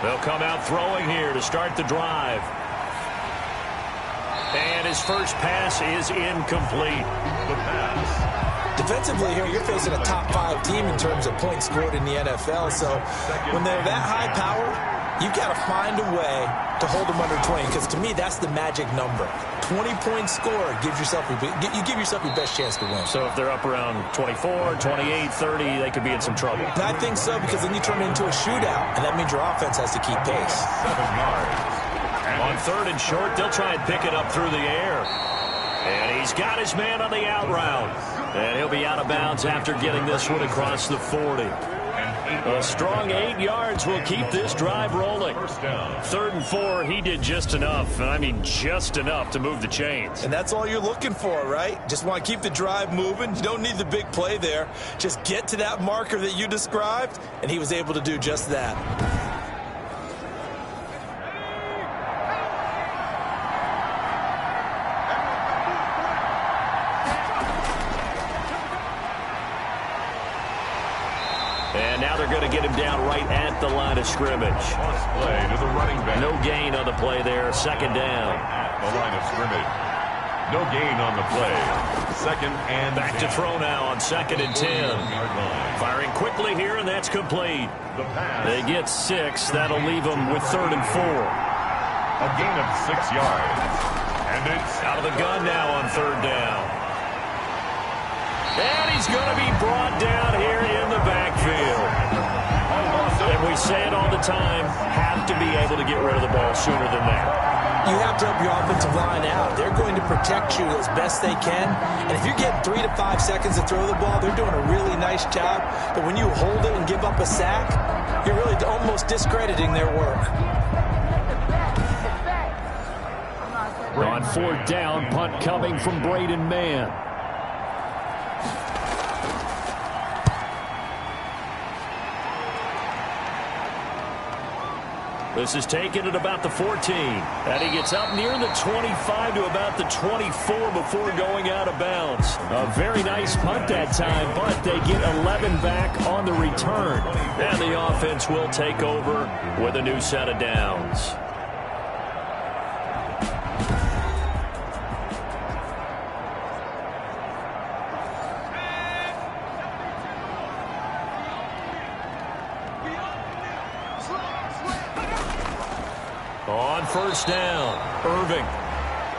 They'll come out throwing here to start the drive. And his first pass is incomplete. The pass. Defensively here, you're facing a top 5 team in terms of points scored in the NFL. So when they're that high power, you've got to find a way to hold them under 20. Because to me, that's the magic number. 20-point score gives yourself you give yourself your best chance to win. So if they're up around 24, 28, 30, they could be in some trouble. And I think so, because then you turn it into a shootout, and that means your offense has to keep pace. 7 yards. On third and short, they'll try and pick it up through the air. And he's got his man on the out route. And he'll be out of bounds after getting this one across the 40. A strong 8 yards will keep this drive rolling. 3rd and 4, he did just enough, and I mean just enough to move the chains. And that's all you're looking for, right? Just want to keep the drive moving. You don't need the big play there. Just get to that marker that you described, and he was able to do just that. And now they're going to get him down right at the line of scrimmage. Play to the running back. No gain on the play there. 2nd down. At the line of scrimmage. No gain on the play. 2nd and back 10. to throw now on 2nd and 10. Firing quickly here, and that's complete. They get 6. That'll leave them with 3rd and 4. A gain of 6 yards. And it's out of the gun now on 3rd down. And he's going to be brought down here in the backfield. And we say it all the time, have to be able to get rid of the ball sooner than that. You have to help your offensive line out. They're going to protect you as best they can. And if you're getting 3 to 5 seconds to throw the ball, they're doing a really nice job. But when you hold it and give up a sack, you're really almost discrediting their work. On 4th down, punt coming from Braden Mann. This is taken at about the 14. And he gets up near the 25 to about the 24 before going out of bounds. A very nice punt that time, but they get 11 back on the return. And the offense will take over with a new set of downs. On 1st down, Irving.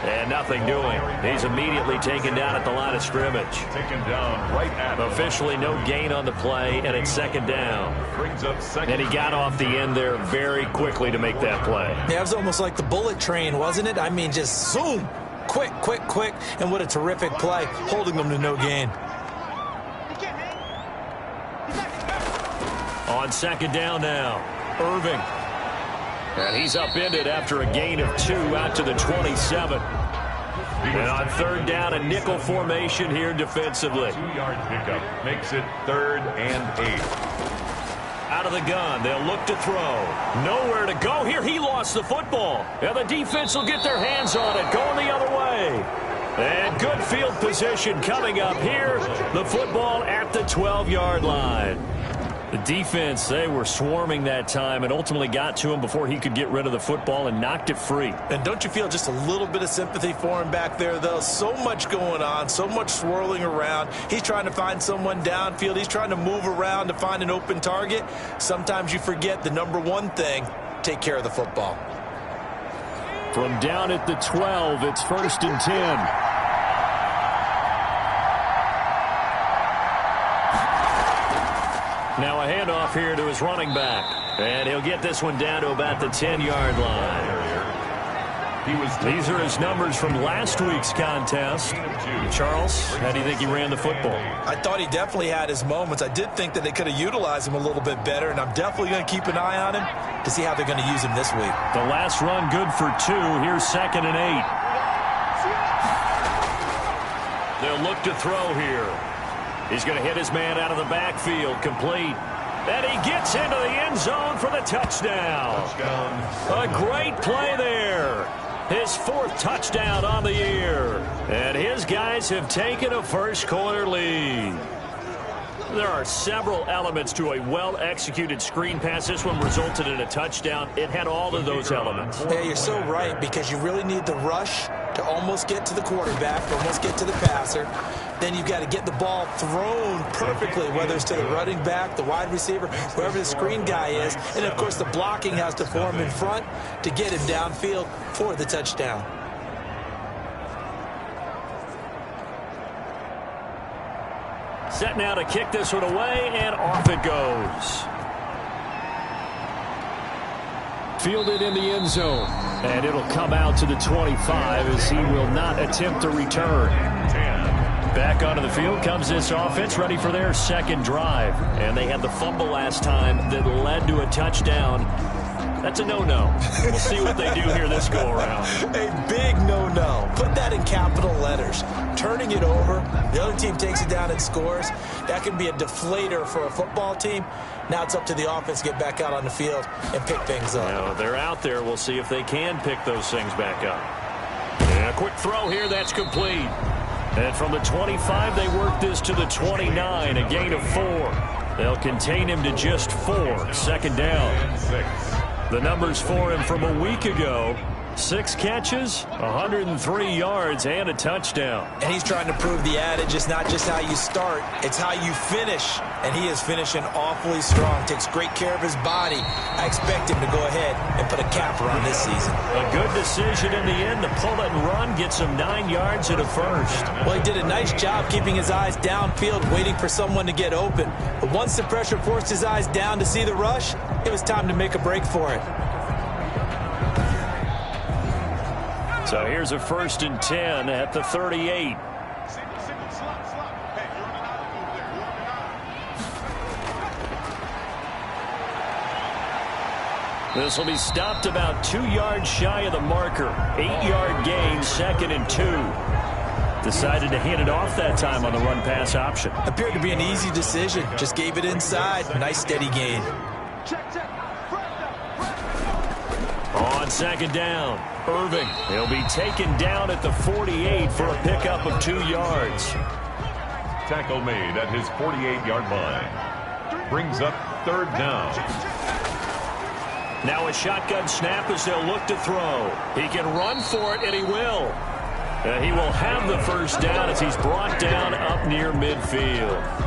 And nothing doing. He's immediately taken down at the line of scrimmage. Taken down right at officially no gain on the play, and it's 2nd down. Brings up 2nd. And he got off the end there very quickly to make that play. Yeah, it was almost like the bullet train, wasn't it? I mean, just zoom. Quick, quick, quick. And what a terrific play, holding them to no gain. On 2nd down now, Irving. And he's upended after a gain of 2 out to the 27. And on 3rd down, a nickel formation here defensively. 2-yard pickup makes it 3rd and 8. Out of the gun, they'll look to throw. Nowhere to go here. He lost the football. And the defense will get their hands on it, going the other way. And good field position coming up here. The football at the 12-yard line. The defense, they were swarming that time and ultimately got to him before he could get rid of the football and knocked it free. And don't you feel just a little bit of sympathy for him back there, though? So much going on, so much swirling around. He's trying to find someone downfield. He's trying to move around to find an open target. Sometimes you forget the number one thing, take care of the football. From down at the 12, it's 1st and 10. Now a handoff here to his running back. And he'll get this one down to about the 10-yard line. These are his numbers from last week's contest. Charles, how do you think he ran the football? I thought he definitely had his moments. I did think that they could have utilized him a little bit better, and I'm definitely going to keep an eye on him to see how they're going to use him this week. The last run good for 2. Here's 2nd and 8. They'll look to throw here. He's going to hit his man out of the backfield, complete. And he gets into the end zone for the touchdown. A great play there. His 4th touchdown on the year. And his guys have taken a first-quarter lead. There are several elements to a well-executed screen pass. This one resulted in a touchdown. It had all of those elements. Yeah, you're so right, because you really need the rush to almost get to the quarterback, almost get to the passer. Then you've got to get the ball thrown perfectly, whether it's to the running back, the wide receiver, whoever the screen guy is. And, of course, the blocking has to form in front to get him downfield for the touchdown. Set now to kick this one away, and off it goes. Fielded in the end zone. And it'll come out to the 25 as he will not attempt to return. Back onto the field comes this offense, ready for their second drive. And they had the fumble last time that led to a touchdown. That's a no-no. We'll see what they do here this go-around. A big no-no. Put that in capital letters. Turning it over, the other team takes it down and scores. That can be a deflator for a football team. Now it's up to the offense to get back out on the field and pick things up. Now, they're out there. We'll see if they can pick those things back up. And a quick throw here. That's complete. And from the 25, they work this to the 29, a gain of 4. They'll contain him to just 4. Second down. The numbers for him from a week ago: 6 catches, 103 yards, and a touchdown. And he's trying to prove the adage, it's not just how you start, it's how you finish. And he is finishing awfully strong, takes great care of his body. I expect him to go ahead and put a capper on this season. A good decision in the end to pull it and run, get some 9 yards and a first. Well, he did a nice job keeping his eyes downfield, waiting for someone to get open. But once the pressure forced his eyes down to see the rush, it was time to make a break for it. So here's a 1st and 10 at the 38. This will be stopped about 2 yards shy of the marker. 8-yard gain, 2nd and 2. Decided to hand it off that time on the run-pass option. Appeared to be an easy decision. Just gave it inside. Nice steady gain. On 2nd down, Irving. He'll be taken down at the 48 for a pickup of 2 yards. Tackle made at his 48-yard line. Brings up 3rd down. Now a shotgun snap as they'll look to throw. He can run for it, and he will. He will have the 1st down as he's brought down up near midfield.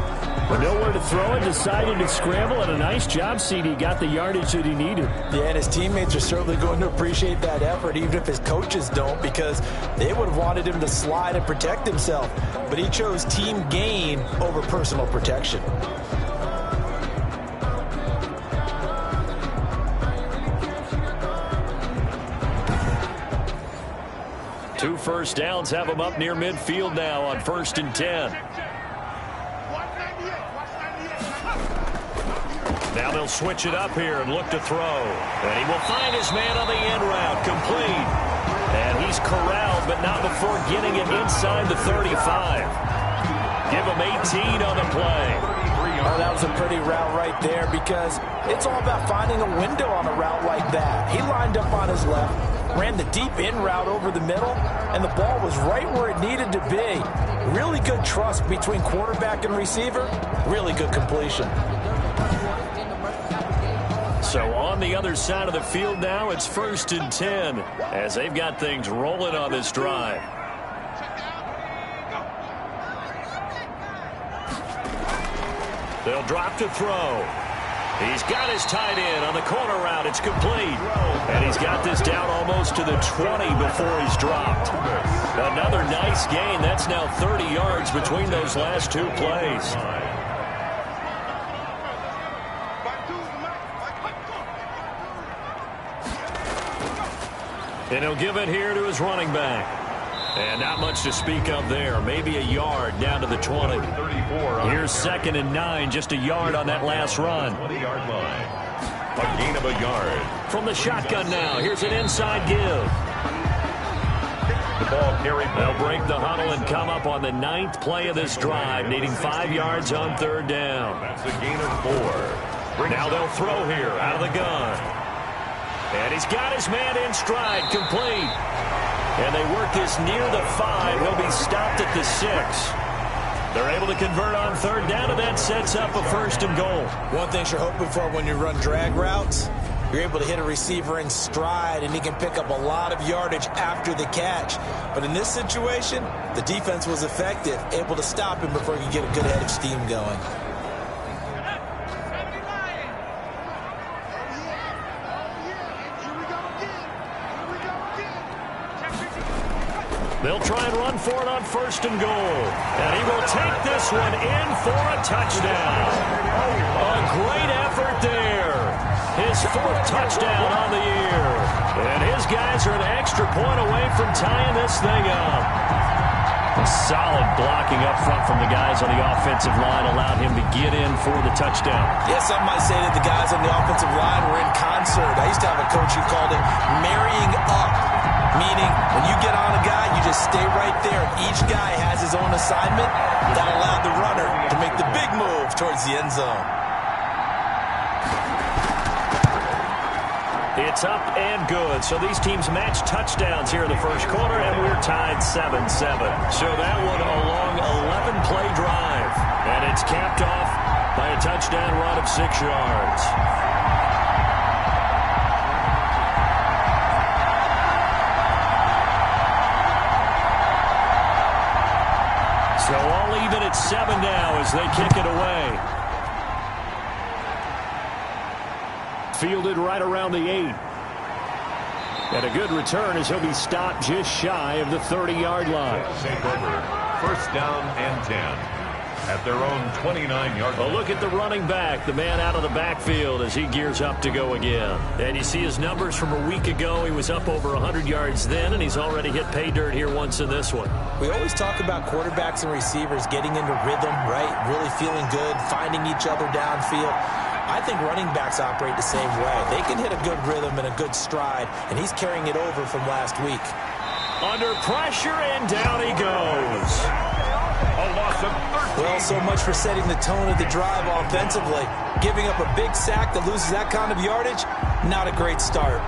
But nowhere to throw it, decided to scramble, and a nice job, CD. Got the yardage that he needed. Yeah, and his teammates are certainly going to appreciate that effort, even if his coaches don't, because they would have wanted him to slide and protect himself. But he chose team gain over personal protection. Two 1st downs have him up near midfield now on 1st and 10. Now they'll switch it up here and look to throw. And he will find his man on the end route, complete. And he's corralled, but not before getting it inside the 35. Give him 18 on the play. Oh, that was a pretty route right there, because it's all about finding a window on a route like that. He lined up on his left, ran the deep in route over the middle, and the ball was right where it needed to be. Really good trust between quarterback and receiver. Really good completion. So on the other side of the field now, it's 1st and 10 as they've got things rolling on this drive. They'll drop to throw. He's got his tight end on the corner route. It's complete. And he's got this down almost to the 20 before he's dropped. Another nice gain. That's now 30 yards between those last 2 plays. And he'll give it here to his running back. And not much to speak of there. Maybe a yard down to the 20. Here's 2nd and 9, just a yard on that last run. 20-yard line. A gain of a yard. From the shotgun now, here's an inside give. The ball carried. They'll break the huddle and come up on the 9th play of this drive, needing 5 yards on 3rd down. That's a gain of 4. Now they'll throw here out of the gun. And he's got his man in stride, complete. And they work this near the 5. He'll be stopped at the 6. They're able to convert on third down, and that sets up a 1st and goal. One thing you're hoping for when you run drag routes, you're able to hit a receiver in stride, and he can pick up a lot of yardage after the catch. But in this situation, the defense was effective, able to stop him before he could get a good head of steam going. They'll try and run for it on 1st and goal. And he will take this one in for a touchdown. A great effort there. His 4th touchdown on the year. And his guys are an extra point away from tying this thing up. A solid blocking up front from the guys on the offensive line allowed him to get in for the touchdown. Yeah, some might say that the guys on the offensive line were in concert. I used to have a coach who called it marrying up, meaning when you get on a guy, you just stay right there. Each guy has his own assignment. That allowed the runner to make the big move towards the end zone. It's up and good. So these teams match touchdowns here in the first quarter, and we're tied 7-7. So that one a long 11-play drive. And it's capped off by a touchdown run of 6 yards. So all even at 7 now as they kick it away. Fielded right around the 8. And a good return as he'll be stopped just shy of the 30-yard line. Take over. 1st down and 10 at their own 29-yard line. A look at the running back, the man out of the backfield as he gears up to go again. And you see his numbers from a week ago. He was up over 100 yards then, and he's already hit pay dirt here once in this one. We always talk about quarterbacks and receivers getting into rhythm, right? Really feeling good, finding each other downfield. I think running backs operate the same way. They can hit a good rhythm and a good stride, and he's carrying it over from last week. Under pressure, and down he goes. A loss of 13. Well, so much for setting the tone of the drive offensively. Giving up a big sack that loses that kind of yardage, not a great start.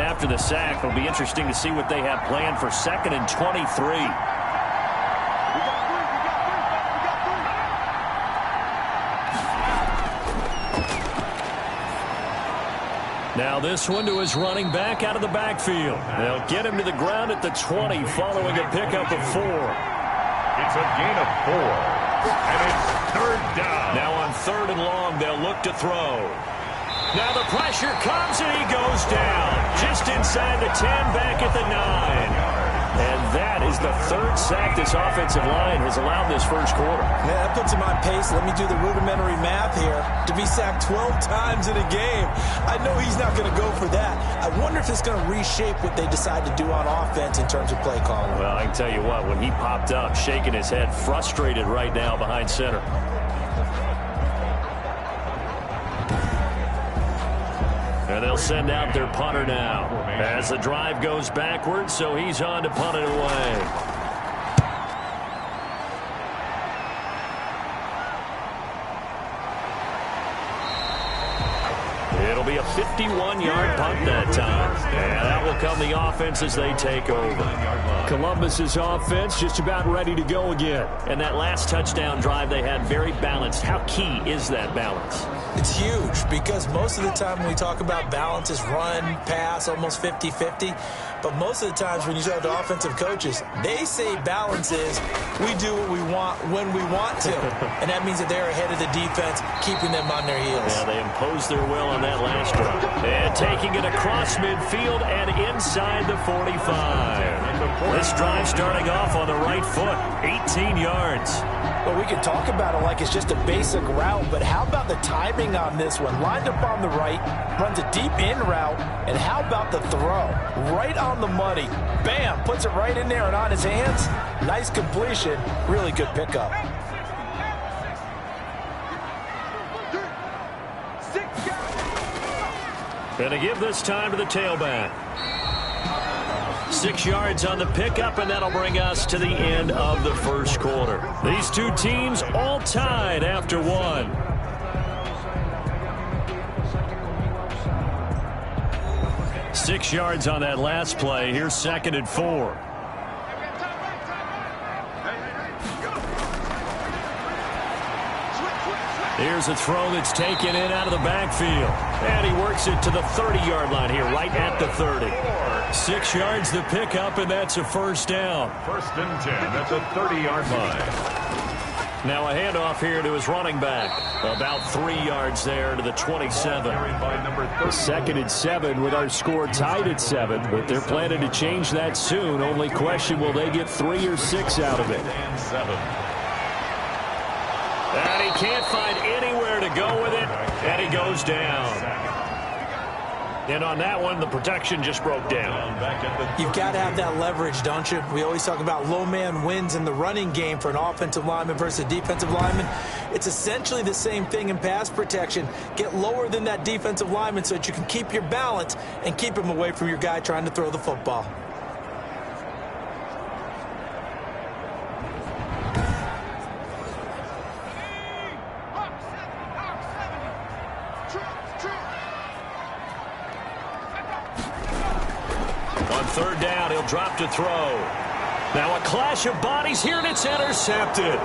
After the sack, it'll be interesting to see what they have planned for 2nd and 23. Now this one to his running back out of the backfield. They'll get him to the ground at the 20 following a pickup of 4. It's a gain of 4. And it's 3rd down. Now on 3rd and long, they'll look to throw. Now the pressure comes and he goes down. Just inside the 10, back at the 9. And that is the 3rd sack this offensive line has allowed this first quarter. Yeah, that puts him on pace. Let me do the rudimentary math here. To be sacked 12 times in a game, I know he's not going to go for that. I wonder if it's going to reshape what they decide to do on offense in terms of play calling. Well, I can tell you what, when he popped up, shaking his head, frustrated right now behind center. And they'll send out their punter now as the drive goes backwards, so he's on to punt it away. It'll be a 51-yard punt that time. And that will come the offense as they take over. Columbus's offense just about ready to go again. And that last touchdown drive they had very balanced. How key is that balance? It's huge because most of the time when we talk about balance is run, pass, almost 50-50. But most of the times when you talk to offensive coaches, they say balance is we do what we want when we want to. And that means that they're ahead of the defense, keeping them on their heels. Yeah, they imposed their will on that last drive. And taking it across midfield and inside the 45. This drive starting off on the right foot, 18 yards. Well, we can talk about it like it's just a basic route, but how about the timing on this one? Lined up on the right, runs a deep in route, and how about the throw? Right on the money. Bam! Puts it right in there and on his hands. Nice completion. Really good pickup. And to give this time to the tailback. 6 yards on the pickup, and that'll bring us to the end of the first quarter. These two teams all tied after one. Six yards on that last play. Here's 2nd and 4. Here's a throw that's taken in out of the backfield. And he works it to the 30-yard line here, right at the 30. 6 yards the pickup, and that's a first down. 1st and 10 at the 30-yard line. Now a handoff here to his running back. About 3 yards there to the 27. 2nd and 7 with our score tied at 7. But they're planning to change that soon. Only question, will they get 3 or 6 out of it? And he can't find anywhere to go with it. And he goes down. And on that one, the protection just broke down. You've got to have that leverage, don't you? We always talk about low man wins in the running game for an offensive lineman versus a defensive lineman. It's essentially the same thing in pass protection. Get lower than that defensive lineman so that you can keep your balance and keep him away from your guy trying to throw the football. On 3rd down, he'll drop to throw. Now a clash of bodies here, and it's intercepted.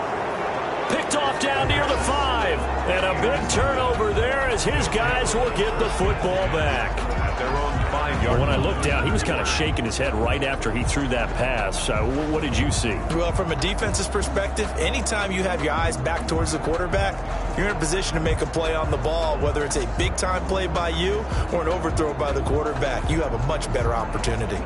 Picked off down near the 5. And a big turnover there as his guys will get the football back. At their own 5-yard. When I looked down, he was kind of shaking his head right after he threw that pass. What did you see? Well, from a defense's perspective, anytime you have your eyes back towards the quarterback, you're in a position to make a play on the ball, whether it's a big-time play by you or an overthrow by the quarterback. You have a much better opportunity.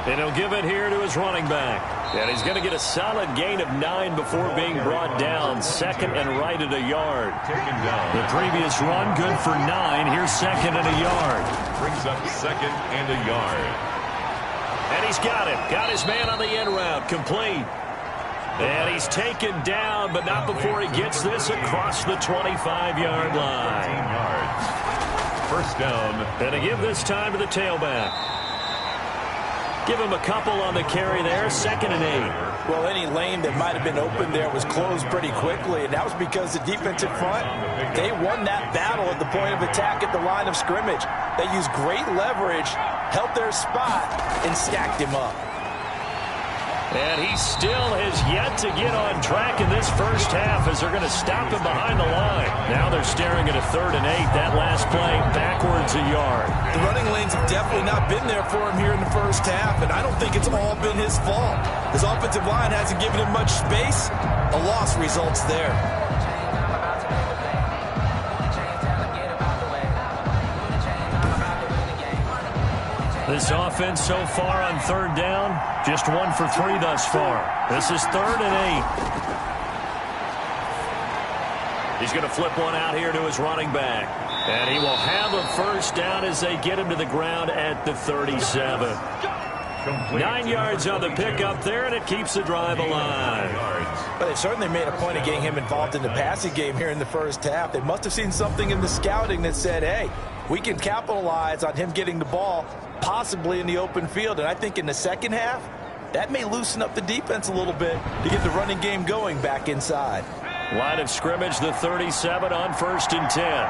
And he'll give it here to his running back. And he's going to get a solid gain of 9 before being brought down. 2nd and right at a yard. Taken down. The previous run good for 9. Here's 2nd and a yard. Brings up 2nd and a yard. And he's got him. Got his man on the end route. Complete. And he's taken down, but not before he gets this across the 25-yard line. 13 yards. 1st down. And to give this time to the tailback. Give him a couple on the carry there. 2nd and 8. Well, any lane that might have been open there was closed pretty quickly, and that was because the defensive front, they won that battle at the point of attack at the line of scrimmage. They used great leverage, held their spot, and stacked him up. And he still has yet to get on track in this first half as they're going to stop him behind the line. Now they're staring at a 3rd and 8. That last play backwards a yard. The running lanes have definitely not been there for him here in the first half, and I don't think it's all been his fault. His offensive line hasn't given him much space. A loss results there. This offense so far on 3rd down, just 1 for 3 thus far. This is 3rd and 8. He's going to flip one out here to his running back. And he will have a first down as they get him to the ground at the 37. 9 yards on the pickup there, and it keeps the drive alive. But they certainly made a point of getting him involved in the passing game here in the first half. They must have seen something in the scouting that said, hey, we can capitalize on him getting the ball possibly in the open field. And I think in the second half, that may loosen up the defense a little bit to get the running game going back inside. Line of scrimmage, the 37 on 1st and 10.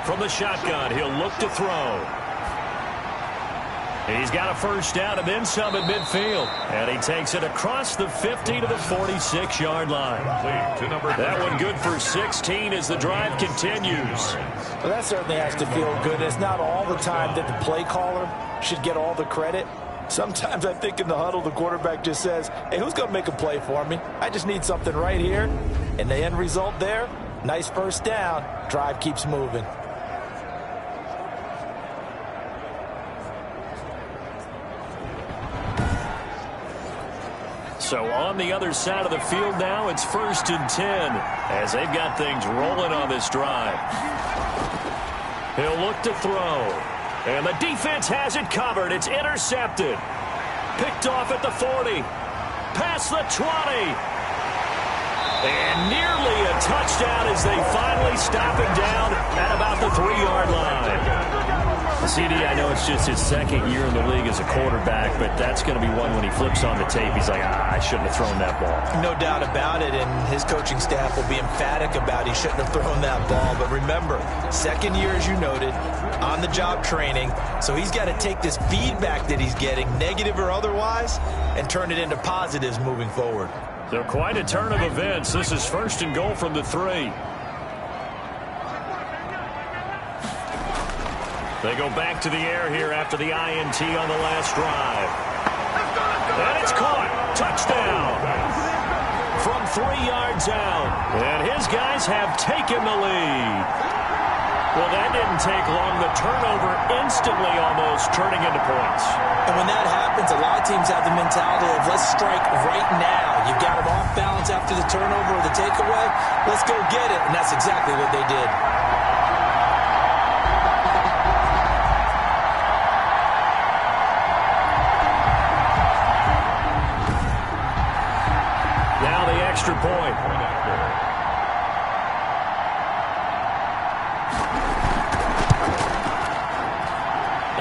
From the shotgun, he'll look to throw. He's got a first down and then some at midfield. And he takes it across the 50 to the 46-yard line. That one good for 16 as the drive continues. Well, that certainly has to feel good. It's not all the time that the play caller should get all the credit. Sometimes I think in the huddle, the quarterback just says, hey, who's going to make a play for me? I just need something right here. And the end result there, nice first down. Drive keeps moving. So on the other side of the field now, it's 1st and 10 as they've got things rolling on this drive. He'll look to throw. And the defense has it covered. It's intercepted. Picked off at the 40. past the 20. And nearly a touchdown as they finally stop him down at about the 3-yard line. CD, I know it's just his second year in the league as a quarterback, but that's going to be one when he flips on the tape. He's like, I shouldn't have thrown that ball. No doubt about it, and his coaching staff will be emphatic about he shouldn't have thrown that ball. But remember, second year, as you noted, on-the-job training, so he's got to take this feedback that he's getting, negative or otherwise, and turn it into positives moving forward. So quite a turn of events. This is 1st and goal from the 3. They go back to the air here after the INT on the last drive. And it's caught. Touchdown. From 3 yards out. And his guys have taken the lead. Well, that didn't take long. The turnover instantly almost turning into points. And when that happens, a lot of teams have the mentality of let's strike right now. You've got them off balance after the turnover or the takeaway. Let's go get it. And that's exactly what they did. Extra point.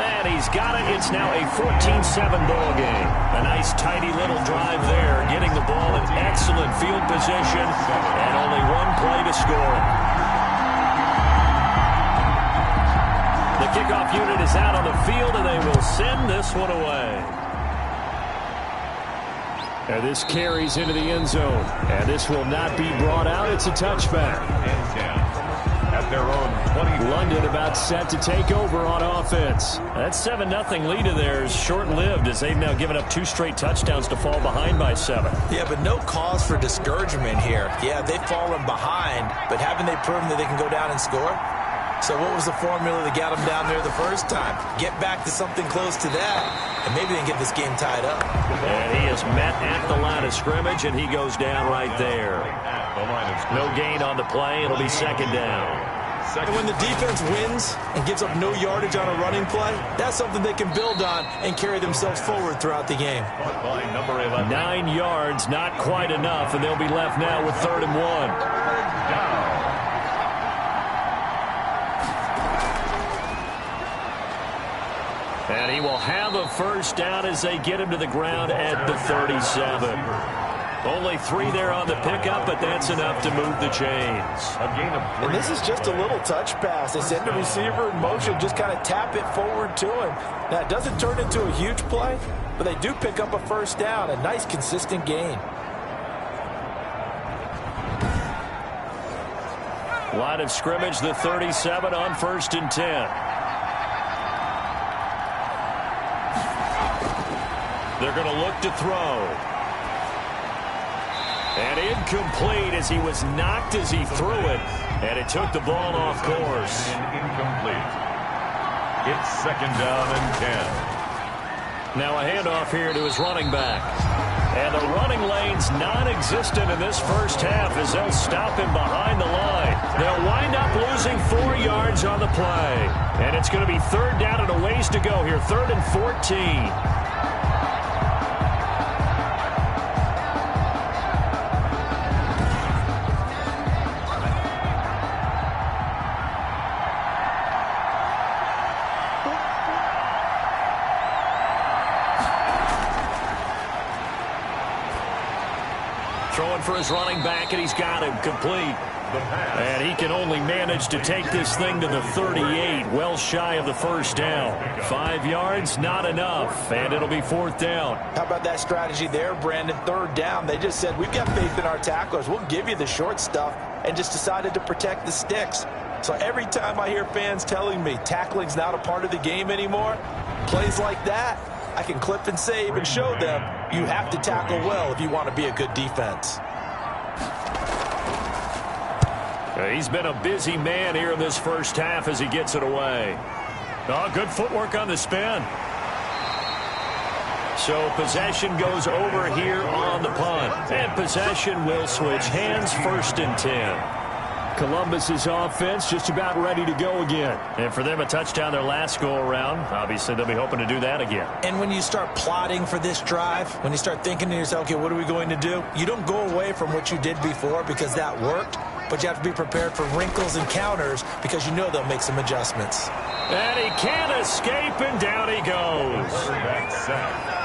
And he's got it. It's now a 14-7 ball game. A nice tidy little drive there, getting the ball in excellent field position, and only one play to score it. The kickoff unit is out on the field, and they will send this one away. And this carries into the end zone. And this will not be brought out. It's a touchback. At their own 20. London about set to take over on offense. That 7-0 lead of theirs short-lived as they've now given up 2 straight touchdowns to fall behind by 7. Yeah, but no cause for discouragement here. Yeah, they've fallen behind, but haven't they proven that they can go down and score? So what was the formula that got them down there the first time? Get back to something close to that, and maybe they can get this game tied up. And he is met at the line of scrimmage, and he goes down right there. No gain on the play. It'll be 2nd down. And when the defense wins and gives up no yardage on a running play, that's something they can build on and carry themselves forward throughout the game. 9 yards, not quite enough, and they'll be left now with 3rd and 1. And he will have a 1st down as they get him to the ground at the 37. Only 3 there on the pickup, but that's enough to move the chains. And this is just a little touch pass. They send the receiver in motion, just kind of tap it forward to him. Now, it doesn't turn into a huge play, but they do pick up a 1st down, a nice, consistent gain. Line of scrimmage, the 37 on 1st and 10. They're going to look to throw. And incomplete as he was knocked as he threw it. And it took the ball off course. Incomplete. It's 2nd down and 10. Now a handoff here to his running back. And the running lane's non-existent in this first half as they'll stop him behind the line. They'll wind up losing 4 yards on the play. And it's going to be 3rd down and a ways to go here. 3rd and 14. Throwing for his running back, and he's got him complete. And he can only manage to take this thing to the 38, well shy of the 1st down. 5 yards, not enough, and it'll be 4th down. How about that strategy there, Brandon? 3rd down. They just said, we've got faith in our tacklers. We'll give you the short stuff, and just decided to protect the sticks. So every time I hear fans telling me tackling's not a part of the game anymore, plays like that, I can clip and save and show them you have to tackle well if you want to be a good defense. He's been a busy man here in this first half as he gets it away. Oh, good footwork on the spin. So possession goes over here on the punt. And possession will switch hands, 1st and 10. Columbus's offense just about ready to go again. And for them, a touchdown their last go-around. Obviously, they'll be hoping to do that again. And when you start plotting for this drive, when you start thinking to yourself, okay, what are we going to do? You don't go away from what you did before because that worked, but you have to be prepared for wrinkles and counters because you know they'll make some adjustments. And he can't escape, and down he goes. Quarterback sack.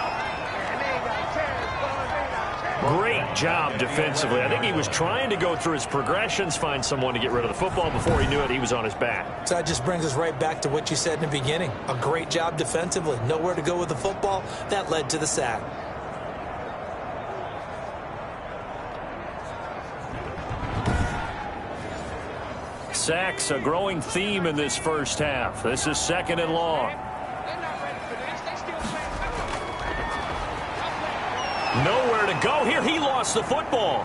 Great job defensively. I think he was trying to go through his progressions, find someone to get rid of the football. Before he knew it, he was on his back. So that just brings us right back to what you said in the beginning. A great job defensively. Nowhere to go with the football. That led to the sack. Sacks, a growing theme in this first half. This is 2nd and long. Nowhere to go here. He lost the football.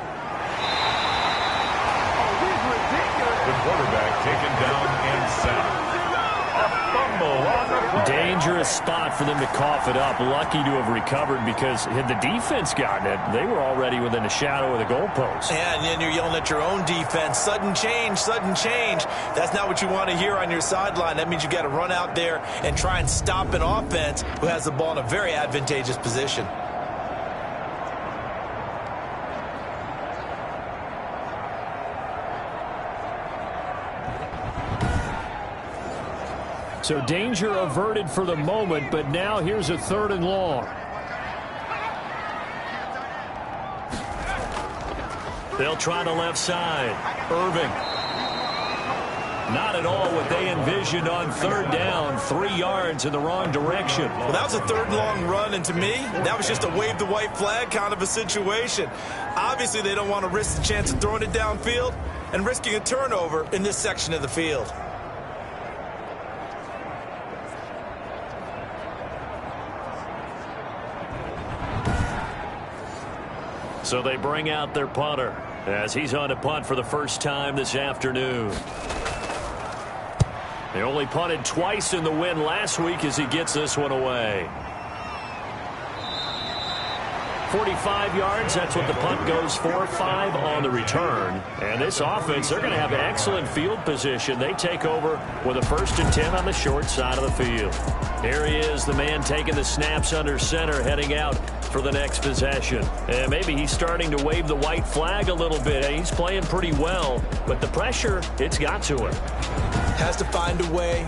The quarterback taken down and sacked. A fumble on the play. Dangerous spot for them to cough it up. Lucky to have recovered because had the defense gotten it, they were already within the shadow of the goalpost. Yeah, and then you're yelling at your own defense. Sudden change, sudden change. That's not what you want to hear on your sideline. That means you got to run out there and try and stop an offense who has the ball in a very advantageous position. So danger averted for the moment, but now here's a 3rd and long. They'll try the left side. Irving. Not at all what they envisioned on 3rd down. 3 yards in the wrong direction. Well, that was a 3rd and long run, and to me, that was just a wave the white flag kind of a situation. Obviously, they don't want to risk the chance of throwing it downfield and risking a turnover in this section of the field. So they bring out their punter as he's on to punt for the first time this afternoon. They only punted twice in the win last week as he gets this one away. 45 yards, that's what the punt goes for. 5 on the return. And this offense, they're going to have excellent field position. They take over with a 1st and 10 on the short side of the field. Here he is, the man taking the snaps under center, heading out for the next possession. And maybe he's starting to wave the white flag a little bit. He's playing pretty well, but the pressure, it's got to him. Has to find a way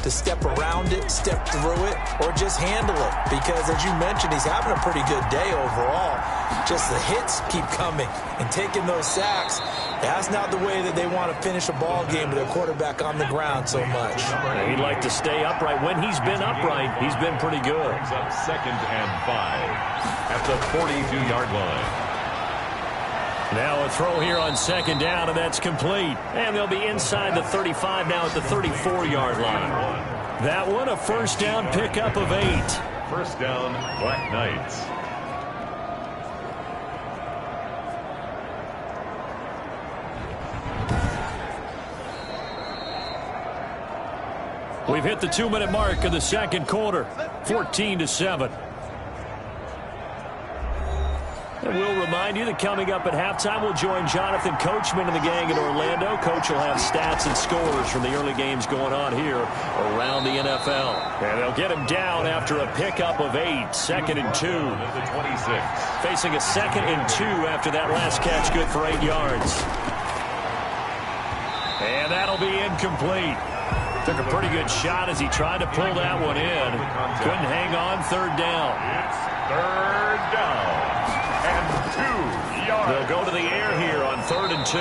to step around it, step through it, or just handle it. Because, as you mentioned, he's having a pretty good day overall. Just the hits keep coming and taking those sacks. That's not the way that they want to finish a ball game with their quarterback on the ground so much. He'd like to stay upright. When he's been upright, he's been pretty good. Brings up 2nd and 5 at the 42-yard line. Now a throw here on 2nd down, and that's complete. And they'll be inside the 35 now at the 34-yard line. That one, a 1st down pickup of 8. 1st down, Black Knights. We've hit the 2-minute mark of the 2nd quarter, 14-7. And we'll remind you that coming up at halftime, we'll join Jonathan Coachman and the gang in Orlando. Coach will have stats and scores from the early games going on here around the NFL. And they'll get him down after a pickup of 8, 2nd and 2. Facing a 2nd and 2 after that last catch, good for 8 yards. And that'll be incomplete. Took a pretty good shot as he tried to pull that one in. Couldn't hang on 3rd down. It's 3rd down and 2 yards. They'll go to the air here on 3rd and 2.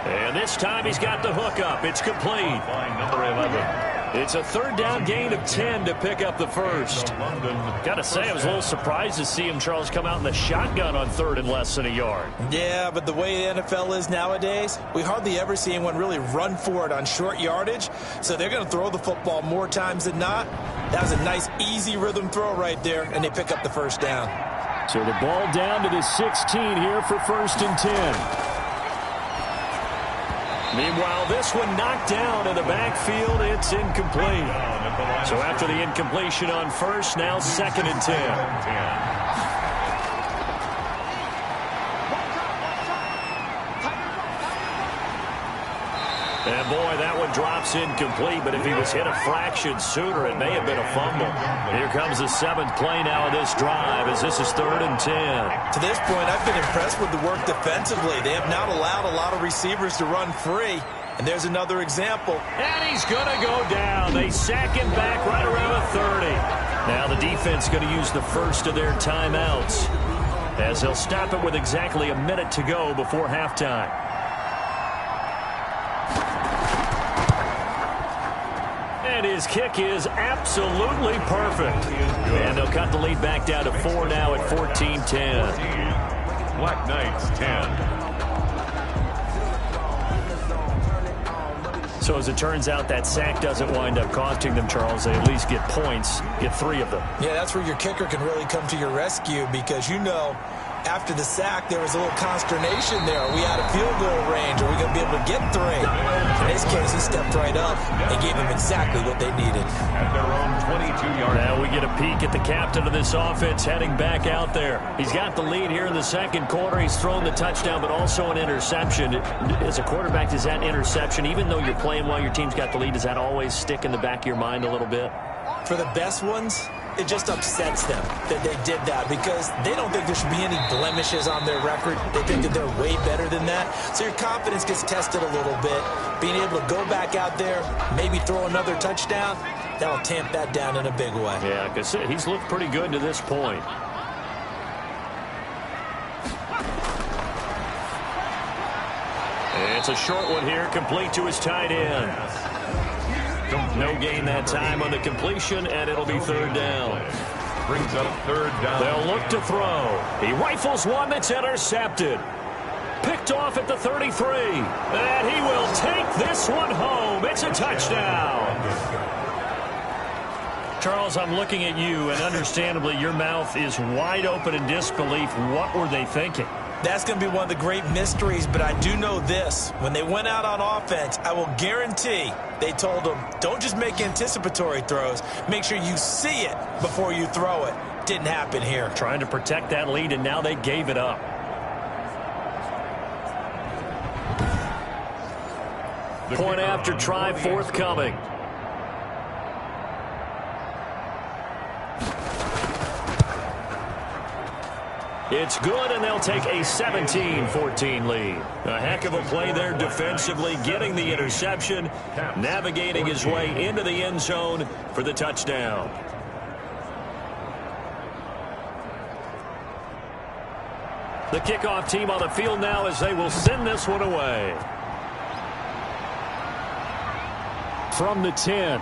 And this time he's got the hook up. It's complete. Line number 11. It's a 3rd down gain of 10 to pick up the 1st. Got to say, I was a little surprised to see him, Charles, come out in the shotgun on 3rd and less than a yard. Yeah, but the way the NFL is nowadays, we hardly ever see anyone really run for it on short yardage. So they're going to throw the football more times than not. That was a nice, easy rhythm throw right there, and they pick up the 1st down. So the ball down to the 16 here for 1st and 10. Meanwhile, this one knocked down in the backfield. It's incomplete. So after the incompletion on 1st, now 2nd and 10. And boy, that one drops incomplete, but if he was hit a fraction sooner, it may have been a fumble. Here comes the 7th play now of this drive as this is 3rd and 10. To this point, I've been impressed with the work defensively. They have not allowed a lot of receivers to run free. And there's another example. And he's going to go down. They sack him back right around the 30. Now the defense going to use the first of their timeouts as they'll stop it with exactly a minute to go before halftime. And his kick is absolutely perfect. And they'll cut the lead back down to 4 now at 14-10. Black Knights 10. So as it turns out, that sack doesn't wind up costing them, Charles. They at least get points, get 3 of them. Yeah, that's where your kicker can really come to your rescue because, you know, after the sack, there was a little consternation there. Are we out of field goal range? Are we going to be able to get 3? In this case, he stepped right up and gave them exactly what they needed. At their own 22-yard. Now we get a peek at the captain of this offense heading back out there. He's got the lead here in the second quarter. He's thrown the touchdown, but also an interception. As a quarterback, does that interception, even though you're playing while your team's got the lead, does that always stick in the back of your mind a little bit? For the best ones, it just upsets them that they did that because they don't think there should be any blemishes on their record. They think that they're way better than that. So your confidence gets tested a little bit. Being able to go back out there, maybe throw another touchdown, that'll tamp that down in a big way. Yeah, because he's looked pretty good to this point. It's a short one here, complete to his tight end. No gain that time on the completion, and it'll be 3rd down. Brings up 3rd down. They'll look to throw. He rifles one that's intercepted. Picked off at the 33. And he will take this one home. It's a touchdown. Charles, I'm looking at you, and understandably, your mouth is wide open in disbelief. What were they thinking? That's going to be one of the great mysteries, but I do know this. When they went out on offense, I will guarantee they told them, don't just make anticipatory throws. Make sure you see it before you throw it. Didn't happen here. Trying to protect that lead, and now they gave it up. Point after try forthcoming. It's good, and they'll take a 17-14 lead. A heck of a play there defensively, getting the interception, navigating his way into the end zone for the touchdown. The kickoff team on the field now as they will send this one away. From the 10.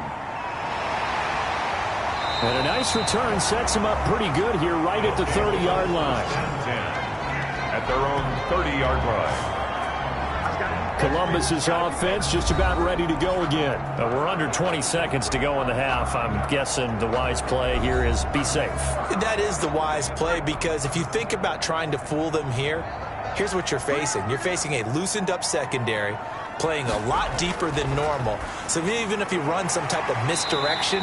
And a nice return sets him up pretty good here right at the 30-yard line. 10 at their own 30-yard line. Columbus's offense just about ready to go again. We're under 20 seconds to go in the half. I'm guessing the wise play here is be safe. That is the wise play because if you think about trying to fool them here, here's what you're facing. You're facing a loosened up secondary, playing a lot deeper than normal. So even if you run some type of misdirection,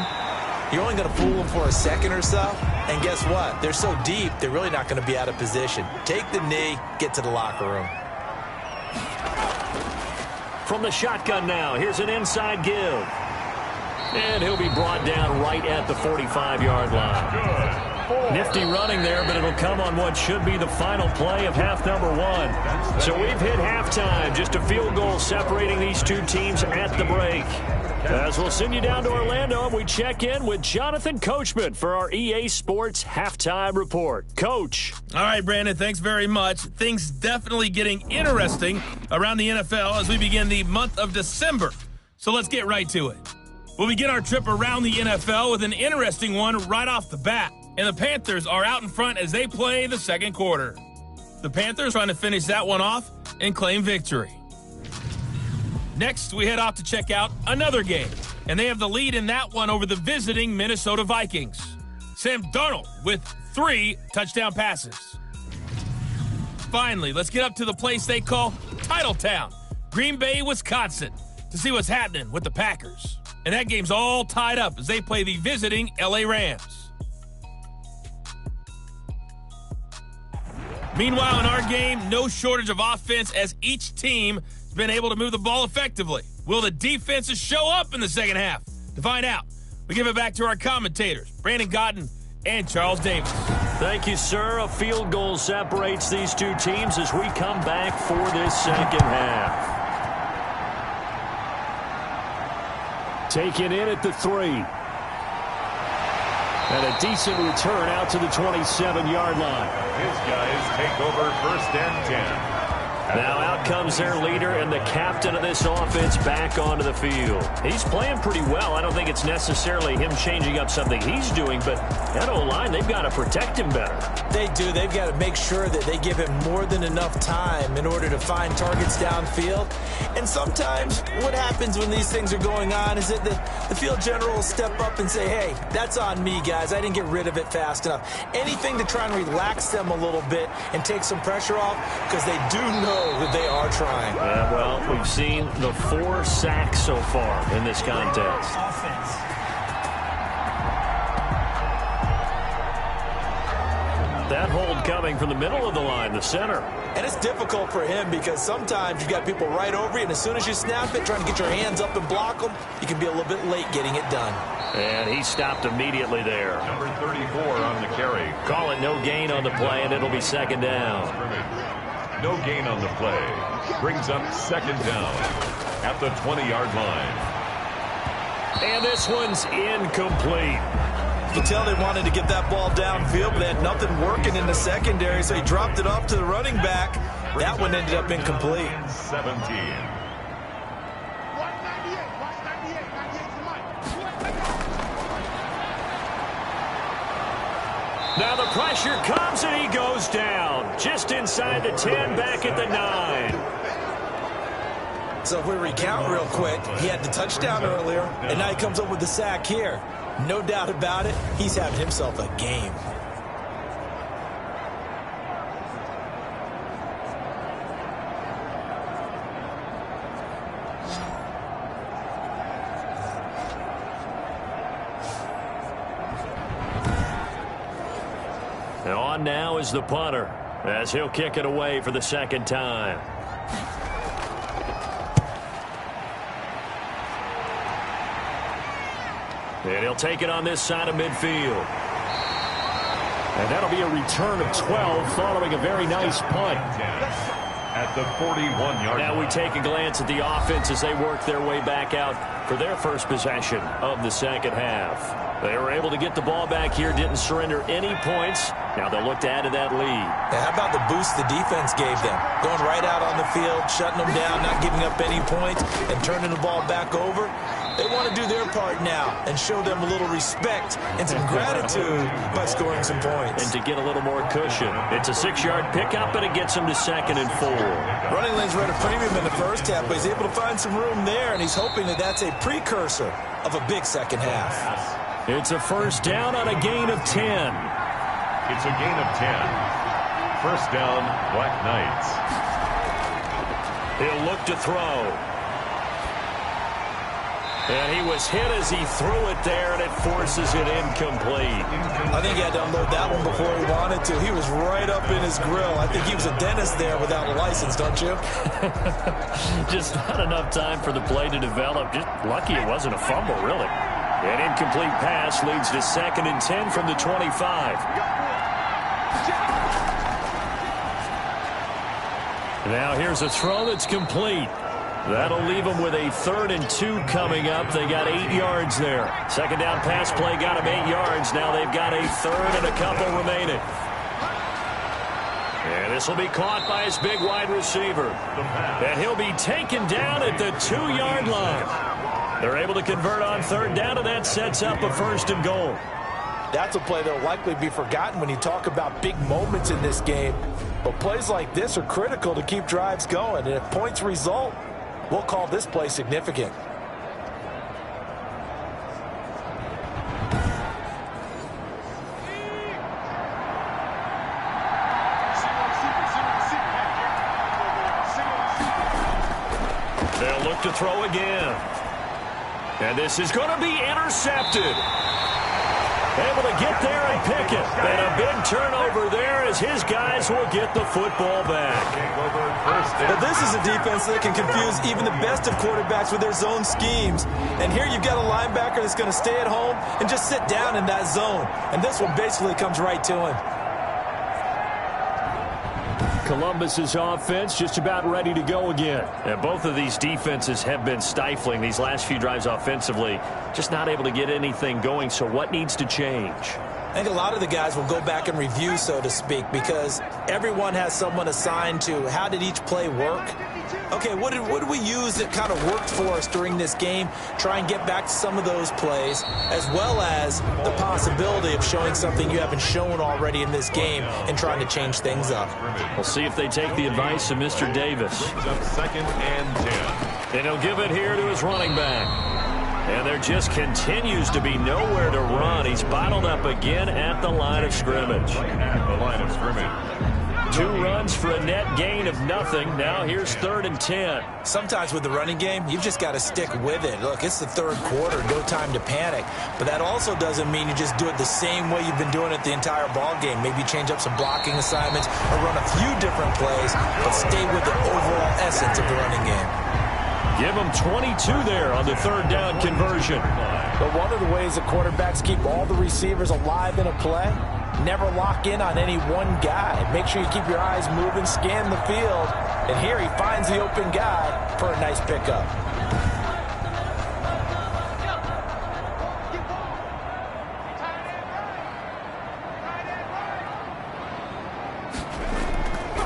you're only going to fool them for a second or so. And guess what? They're so deep, they're really not going to be out of position. Take the knee, get to the locker room. From the shotgun now, here's an inside give. And he'll be brought down right at the 45-yard line. Nifty running there, but it'll come on what should be the final play of half number 1. So we've hit halftime. Just a field goal separating these two teams at the break. As we'll send you down to Orlando, and we check in with Jonathan Coachman for our EA Sports Halftime Report. Coach. All right, Brandon, thanks very much. Things definitely getting interesting around the NFL as we begin the month of December. So let's get right to it. We'll begin our trip around the NFL with an interesting one right off the bat. And the Panthers are out in front as they play the second quarter. The Panthers trying to finish that one off and claim victory. Next, we head off to check out another game, and they have the lead in that one over the visiting Minnesota Vikings. Sam Darnold with 3 touchdown passes. Finally, let's get up to the place they call Titletown, Green Bay, Wisconsin, to see what's happening with the Packers. And that game's all tied up as they play the visiting LA Rams. Meanwhile, in our game, no shortage of offense as each team has been able to move the ball effectively. Will the defenses show up in the second half? To find out, we give it back to our commentators, Brandon Gaudin and Charles Davis. Thank you, sir. A field goal separates these two teams as we come back for this second half. Taken in at the 3. And a decent return out to the 27-yard line. His guys take over 1st and 10. Now out comes their leader and the captain of this offense back onto the field. He's playing pretty well. I don't think it's necessarily him changing up something he's doing, but that O-line, they've got to protect him better. They do. They've got to make sure that they give him more than enough time in order to find targets downfield. And sometimes what happens when these things are going on is that the field general will step up and say, hey, that's on me, guys. I didn't get rid of it fast enough. Anything to try and relax them a little bit and take some pressure off, because they do know that they are trying. Well, we've seen the 4 sacks so far in this contest. That hold coming from the middle of the line, the center. And it's difficult for him because sometimes you've got people right over you, and as soon as you snap it, trying to get your hands up and block them, you can be a little bit late getting it done. And he stopped immediately there. Number 34 on the carry. Call it no gain on the play, and it'll be second down. No gain on the play. Brings up second down at the 20-yard line. And this one's incomplete. You can tell they wanted to get that ball downfield, but they had nothing working in the secondary, so he dropped it off to the running back. That one ended up incomplete. 17. Now the pressure comes and he goes down. Just inside the 10, back at the 9. So if we recount real quick, he had the touchdown earlier, and now he comes up with the sack here. No doubt about it, he's having himself a game. And on now is the punter, as he'll kick it away for the second time. And he'll take it on this side of midfield. And that'll be a return of 12 following a very nice punt. At the 41-yard line. Now we take a glance at the offense as they work their way back out for their first possession of the second half. They were able to get the ball back here, didn't surrender any points. Now they'll look to add to that lead. Now, how about the boost the defense gave them? Going right out on the field, shutting them down, not giving up any points, and turning the ball back over. They want to do their part now and show them a little respect and some gratitude by scoring some points. And to get a little more cushion. It's a 6-yard pickup, and it gets them to 2nd and 4. Running lanes were at a premium in the first half, but he's able to find some room there, and he's hoping that that's a precursor of a big second half. It's a first down on a gain of 10. It's a gain of 10. First down, Black Knights. He'll look to throw. And he was hit as he threw it there, and it forces it incomplete. I think he had to unload that one before he wanted to. He was right up in his grill. I think he was a dentist there without a license, don't you? Just not enough time for the play to develop. Just lucky it wasn't a fumble, really. An incomplete pass leads to 2nd and 10 from the 25. Now here's a throw that's complete. That'll leave them with a 3rd and 2 coming up. They got 8 yards there. Second down pass play got them 8 yards. Now they've got a 3rd and a couple remaining. And this will be caught by his big wide receiver. And he'll be taken down at the 2-yard line. They're able to convert on 3rd down, and that sets up a 1st and goal. That's a play that will likely be forgotten when you talk about big moments in this game. But plays like this are critical to keep drives going. And if points result, we'll call this play significant. They'll look to throw again. And this is going to be intercepted. able to get there and pick it. And a big turnover there as his guys will get the football back. But this is a defense that can confuse even the best of quarterbacks with their zone schemes. And here you've got a linebacker that's going to stay at home and just sit down in that zone. And this one basically comes right to him. Columbus's offense just about ready to go again. And both of these defenses have been stifling these last few drives offensively. Just not able to get anything going. So what needs to change? I think a lot of the guys will go back and review, so to speak, because everyone has someone assigned to how did each play work. Okay, what did we use that kind of worked for us during this game? Try and get back to some of those plays, as well as the possibility of showing something you haven't shown already in this game and trying to change things up. We'll see if they take the advice of Mr. Davis. Second and 10. And he'll give it here to his running back. And there just continues to be nowhere to run. He's bottled up again at the line of scrimmage. At the line of scrimmage. 2 runs for a net gain of nothing. Now here's 3rd and 10. Sometimes with the running game, you've just got to stick with it. Look, it's the third quarter, no time to panic. But that also doesn't mean you just do it the same way you've been doing it the entire ball game. Maybe change up some blocking assignments or run a few different plays, but stay with the overall essence of the running game. Give them 22 there on the 3rd down conversion. But one of the ways that quarterbacks keep all the receivers alive in a play, never lock in on any one guy. Make sure you keep your eyes moving, scan the field. And here he finds the open guy for a nice pickup.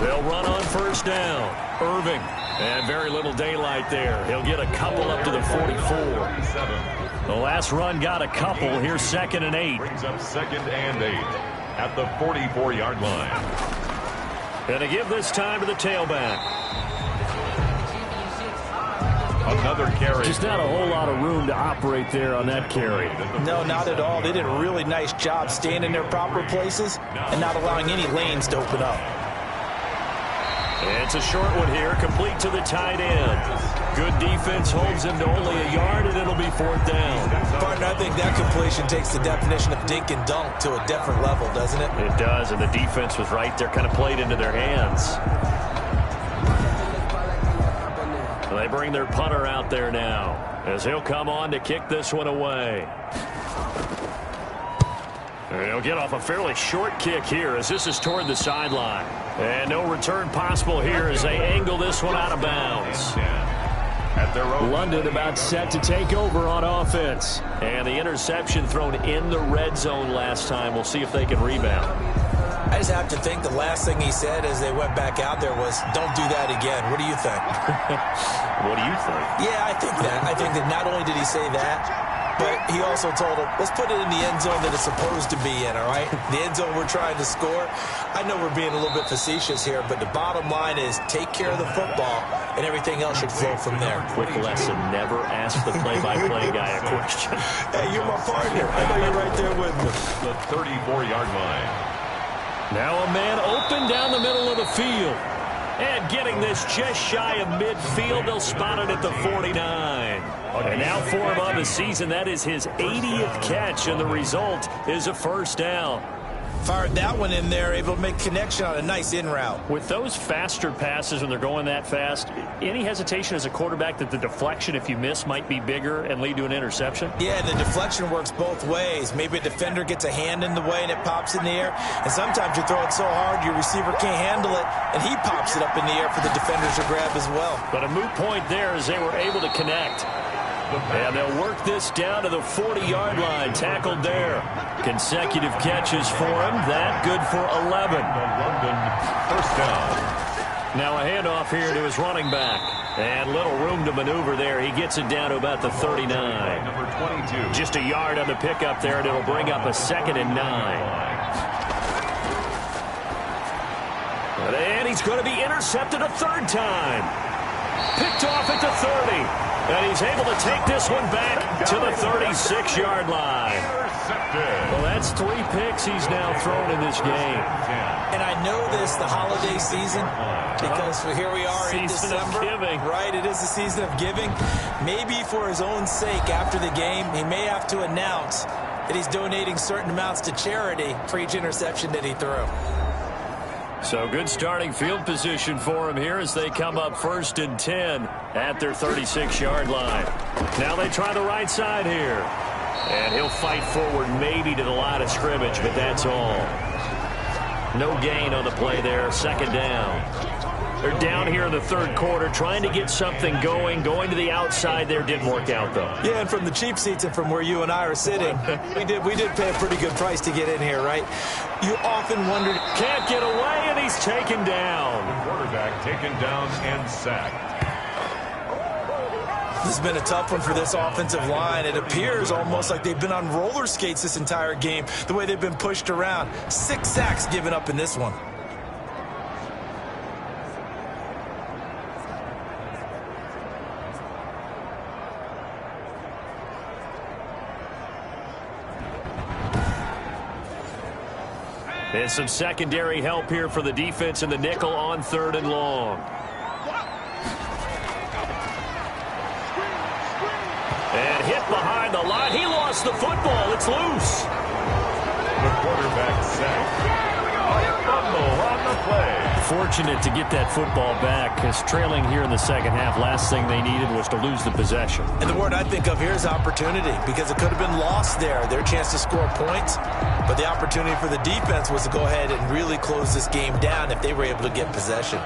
They'll run on 1st down. Irving. And very little daylight there. He'll get a couple up to the 44. The last run got a couple. Here's 2nd and 8. Brings up 2nd and 8 at the 44-yard line. And to give this time to the tailback. Another carry. Just not a whole lot of room to operate there on that carry. No, not at all. They did a really nice job staying in their proper places and not allowing any lanes to open up. It's a short one here, complete to the tight end. Good defense holds him to only a yard, and it'll be 4th down. Partner, I think that completion takes the definition of dink and dunk to a different level, doesn't it? It does, and the defense was right there, kind of played into their hands. They bring their punter out there now, as he'll come on to kick this one away. He'll get off a fairly short kick here as this is toward the sideline. And no return possible here as they angle this one out of bounds. London about set to take over on offense. And the interception thrown in the red zone last time. We'll see if they can rebound. I just have to think the last thing he said as they went back out there was, don't do that again. What do you think? What do you think? Yeah, I think that. I think that not only did he say that, but he also told him, let's put it in the end zone that it's supposed to be in, all right? The end zone we're trying to score. I know we're being a little bit facetious here, but the bottom line is take care of the football, and everything else should flow from there. Quick lesson, never ask the play-by-play guy a question. Hey, you're my partner. I know you're right there with me. The 34-yard line. Now a man open down the middle of the field. And getting this just shy of midfield, they'll spot it at the 49. And now for him on the season, that is his 80th catch, and the result is a 1st down. Fired that one in there, able to make connection on a nice in route. With those faster passes when they're going that fast, any hesitation as a quarterback that the deflection, if you miss, might be bigger and lead to an interception? Yeah, the deflection works both ways. Maybe a defender gets a hand in the way and it pops in the air. And sometimes you throw it so hard your receiver can't handle it, and he pops it up in the air for the defenders to grab as well. But a moot point there as they were able to connect. And they'll work this down to the 40-yard line. Tackled there. Consecutive catches for him. That good for 11. London 1st down. Now a handoff here to his running back. And little room to maneuver there. He gets it down to about the 39. Number 22. Just a yard on the pickup there, and it'll bring up a 2nd and 9. And he's going to be intercepted a 3rd time. Picked off at the 30. And he's able to take this one back to the 36-yard line. Well, that's 3 picks he's now thrown in this game. And I know this, the holiday season, because here we are in December. Right, it is the season of giving. Maybe for his own sake after the game, he may have to announce that he's donating certain amounts to charity for each interception that he threw. So good starting field position for him here as they come up 1st and 10 at their 36-yard line. Now they try the right side here. And he'll fight forward maybe to the line of scrimmage, but that's all. No gain on the play there, 2nd down. They're down here in the 3rd quarter trying to get something going. Going to the outside there didn't work out, though. Yeah, and from the cheap seats and from where you and I are sitting, we did pay a pretty good price to get in here, right? You often wondered. Can't get away, and he's taken down. The quarterback taken down and sacked. This has been a tough one for this offensive line. It appears almost like they've been on roller skates this entire game, the way they've been pushed around. 6 sacks given up in this one. And some secondary help here for the defense in the nickel on 3rd and long. And hit behind the line. He lost the football. It's loose. The quarterback sacked. A fumble on the play. Fortunate to get that football back, because trailing here in the 2nd half, last thing they needed was to lose the possession. And the word I think of here is opportunity, because it could have been lost there, their chance to score points. But the opportunity for the defense was to go ahead and really close this game down if they were able to get possession.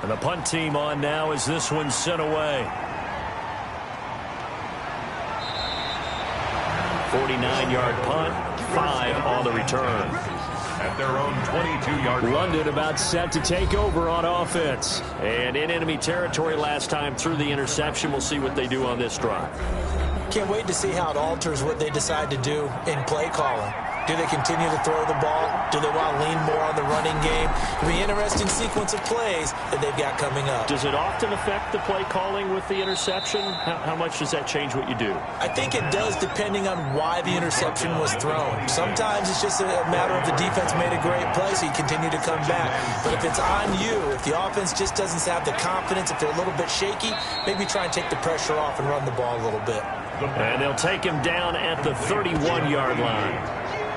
And the punt team on now as this one's sent away. 49-yard punt, 5 on the return. At their own 22-yard line. London about set to take over on offense. And in enemy territory last time through the interception. We'll see what they do on this drive. Can't wait to see how it alters what they decide to do in play calling. Do they continue to throw the ball? Do they want to lean more on the running game? It'll be an interesting sequence of plays that they've got coming up. Does it often affect the play calling with the interception? How much does that change what you do? I think it does, depending on why the interception was thrown. Sometimes it's just a matter of the defense made a great play, so you continue to come back. But if it's on you, if the offense just doesn't have the confidence, if they're a little bit shaky, maybe try and take the pressure off and run the ball a little bit. And they'll take him down at the 31-yard line.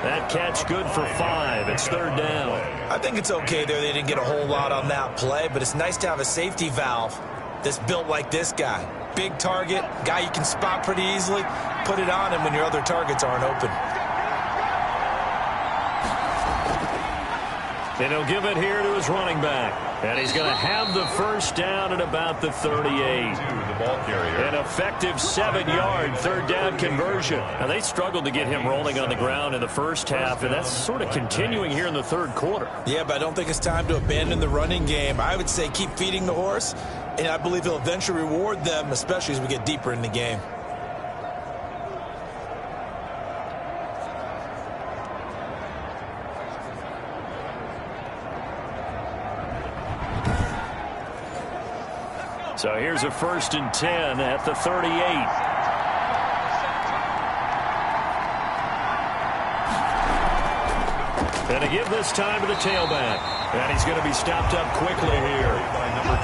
That catch good for 5. It's 3rd down. I think it's okay there. They didn't get a whole lot on that play, but it's nice to have a safety valve that's built like this guy. Big target, guy you can spot pretty easily. Put it on him when your other targets aren't open. And he'll give it here to his running back. And he's going to have the 1st down at about the 38. The ball carrier. An effective 7-yard 3rd down conversion. Now, they struggled to get him rolling on the ground in the 1st half, and that's sort of continuing here in the 3rd quarter. Yeah, but I don't think it's time to abandon the running game. I would say keep feeding the horse, and I believe he'll eventually reward them, especially as we get deeper in the game. So here's a 1st and 10 at the 38. And to give this time to the tailback. And he's going to be stopped up quickly here.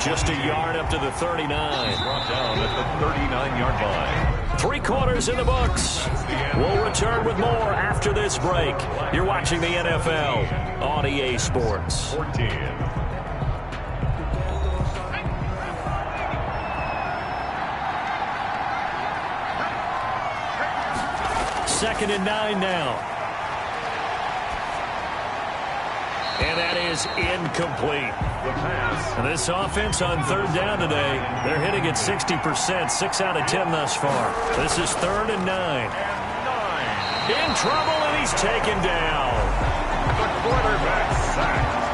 Just a yard up to the 39. Brought down at the 39-yard line. 3 quarters in the books. We'll return with more after this break. You're watching the NFL on EA Sports. 14. 2nd and 9 now. And that is incomplete. The pass. And this offense on 3rd down today, they're hitting at 60%, 6 out of 10 thus far. This is 3rd and 9. In trouble, and he's taken down. The quarterback sacked.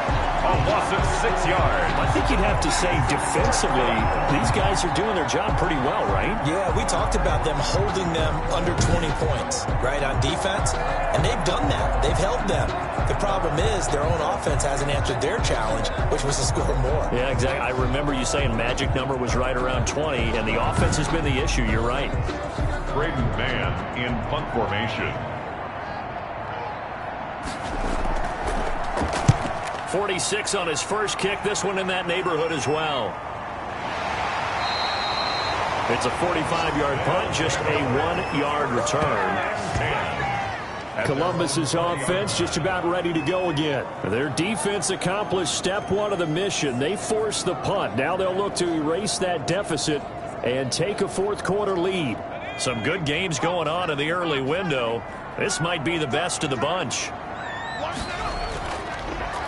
A loss of 6 yards. I think you'd have to say defensively, these guys are doing their job pretty well, right? Yeah, we talked about them holding them under 20 points, right, on defense, and they've done that. They've held them. The problem is their own offense hasn't answered their challenge, which was to score more. Yeah, exactly. I remember you saying magic number was right around 20, and the offense has been the issue. You're right. Braden Mann in punt formation. 46 on his first kick. This one in that neighborhood as well. It's a 45-yard punt, just a 1-yard return. Columbus's offense just about ready to go again. Their defense accomplished step one of the mission. They forced the punt. Now they'll look to erase that deficit and take a fourth-quarter lead. Some good games going on in the early window. This might be the best of the bunch.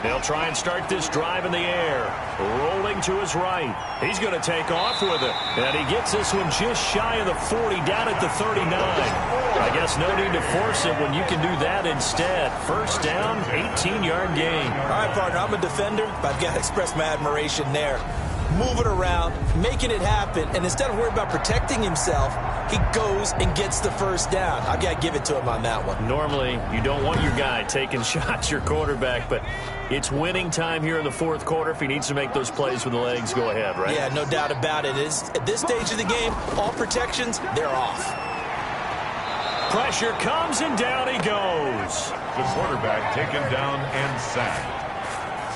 They'll try and start this drive in the air. Rolling to his right. He's going to take off with it. And he gets this one just shy of the 40, down at the 39. I guess no need to force it when you can do that instead. First down, 18-yard gain. All right, partner, I'm a defender, but I've got to express my admiration there. Moving around, making it happen, and instead of worrying about protecting himself, he goes and gets the first down. I've got to give it to him on that one. Normally, you don't want your guy taking shots, your quarterback, but it's winning time here in the fourth quarter. If he needs to make those plays with the legs, go ahead, right? Yeah, no doubt about it. At this stage of the game, all protections, they're off. Pressure comes, and down he goes. The quarterback taken down and sacked.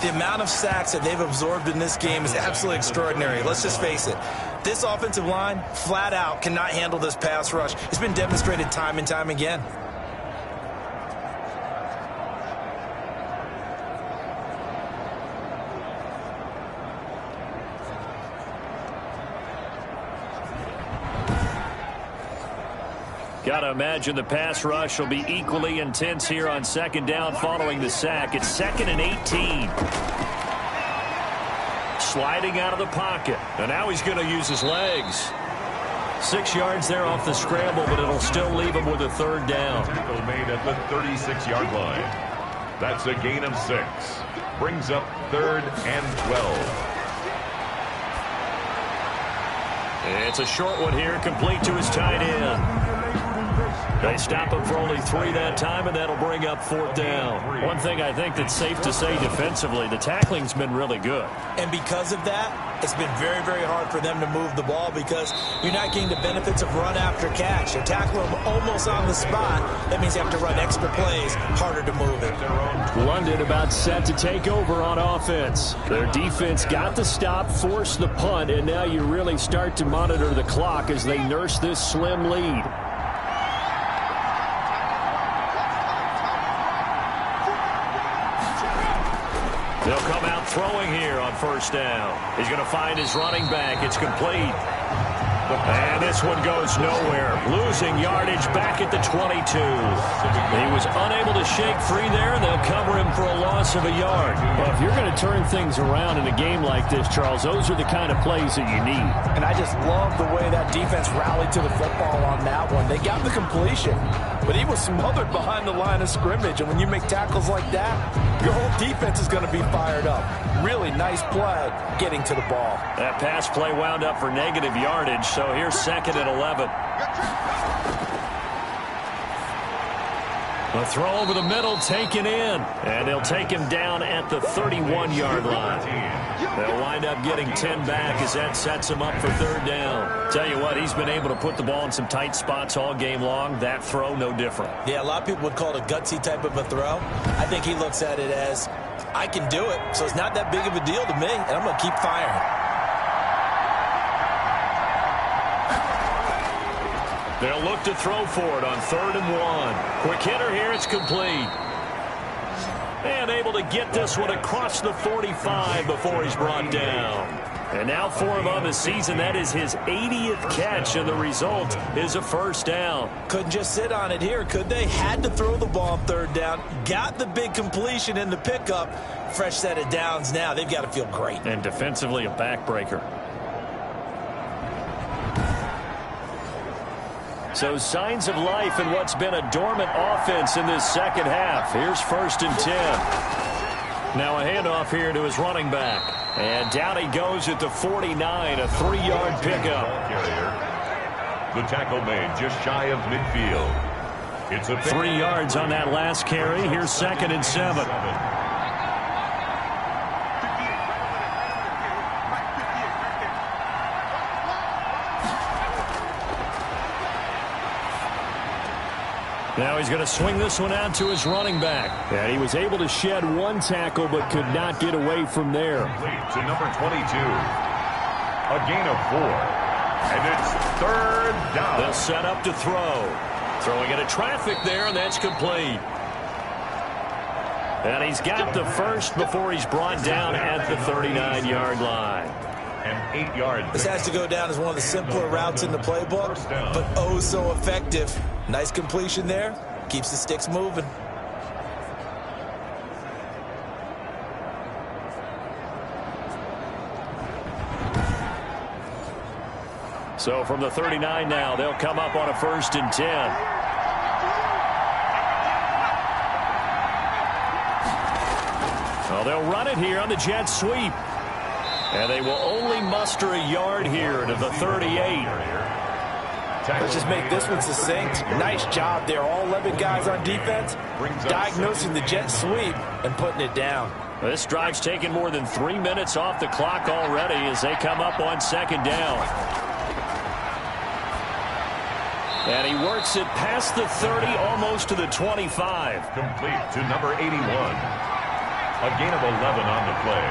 The amount of sacks that they've absorbed in this game is absolutely extraordinary. Let's just face it. This offensive line, flat out, cannot handle this pass rush. It's been demonstrated time and time again. Got to imagine the pass rush will be equally intense here on second down following the sack. It's 2nd and 18. Sliding out of the pocket. And now he's going to use his legs. 6 yards there off the scramble, but it'll still leave him with a third down. Tackle made at the 36-yard line. That's a gain of 6. Brings up 3rd and 12. It's a short one here, complete to his tight end. They stop him for only 3 that time, and that'll bring up 4th down. One thing I think that's safe to say defensively, the tackling's been really good. And because of that, it's been very, very hard for them to move the ball because you're not getting the benefits of run after catch. You're tackling them almost on the spot. That means you have to run extra plays, harder to move it. London about set to take over on offense. Their defense got the stop, forced the punt, and now you really start to monitor the clock as they nurse this slim lead. They'll come out throwing here on first down. He's going to find his running back. It's complete. And this one goes nowhere. Losing yardage back at the 22. He was unable to shake free there, and they'll cover him for a loss of a yard. Well, if you're going to turn things around in a game like this, Charles, those are the kind of plays that you need. And I just love the way that defense rallied to the football on that one. They got the completion, but he was smothered behind the line of scrimmage. And when you make tackles like that, your whole defense is going to be fired up. Really nice play getting to the ball. That pass play wound up for negative yardage, so here's 2nd and 11. A throw over the middle taken in, and they'll take him down at the 31-yard line. They'll wind up getting 10 back as that sets him up for 3rd down. Tell you what, he's been able to put the ball in some tight spots all game long. That throw, no different. Yeah, a lot of people would call it a gutsy type of a throw. I think he looks at it as, I can do it, so it's not that big of a deal to me, and I'm going to keep firing. They'll look to throw for it on 3rd and 1. Quick hitter here, it's complete. And able to get this one across the 45 before he's brought down. And now for him on the season, that is his 80th catch, and the result is a first down. Couldn't just sit on it here, could they? Had to throw the ball on 3rd down. Got the big completion in the pickup. Fresh set of downs now. They've got to feel great. And defensively, a backbreaker. So signs of life in what's been a dormant offense in this second half. Here's 1st and 10. Now a handoff here to his running back. And down he goes at the 49, a 3-yard pickup. The tackle made just shy of midfield. It's a 3 yards on that last carry. Here's 2nd and 7. Now he's going to swing this one out to his running back. And he was able to shed one tackle but could not get away from there. To number 22. A gain of 4. And it's 3rd down. They'll set up to throw. Throwing into traffic there, and that's complete. And he's got the first before he's brought down at the 39-yard line. And 8 yards. This has to go down as one of the simpler routes in the playbook, but oh so effective. Nice completion there. Keeps the sticks moving. So from the 39 now, they'll come up on a 1st and 10. Well, they'll run it here on the jet sweep. And they will only muster a yard here to the 38. Let's just make this one succinct. Nice job there. All 11 guys on defense diagnosing the jet sweep and putting it down. This drive's taken more than 3 minutes off the clock already as they come up on 2nd down. And he works it past the 30, almost to the 25. Complete to number 81. A gain of 11 on the play.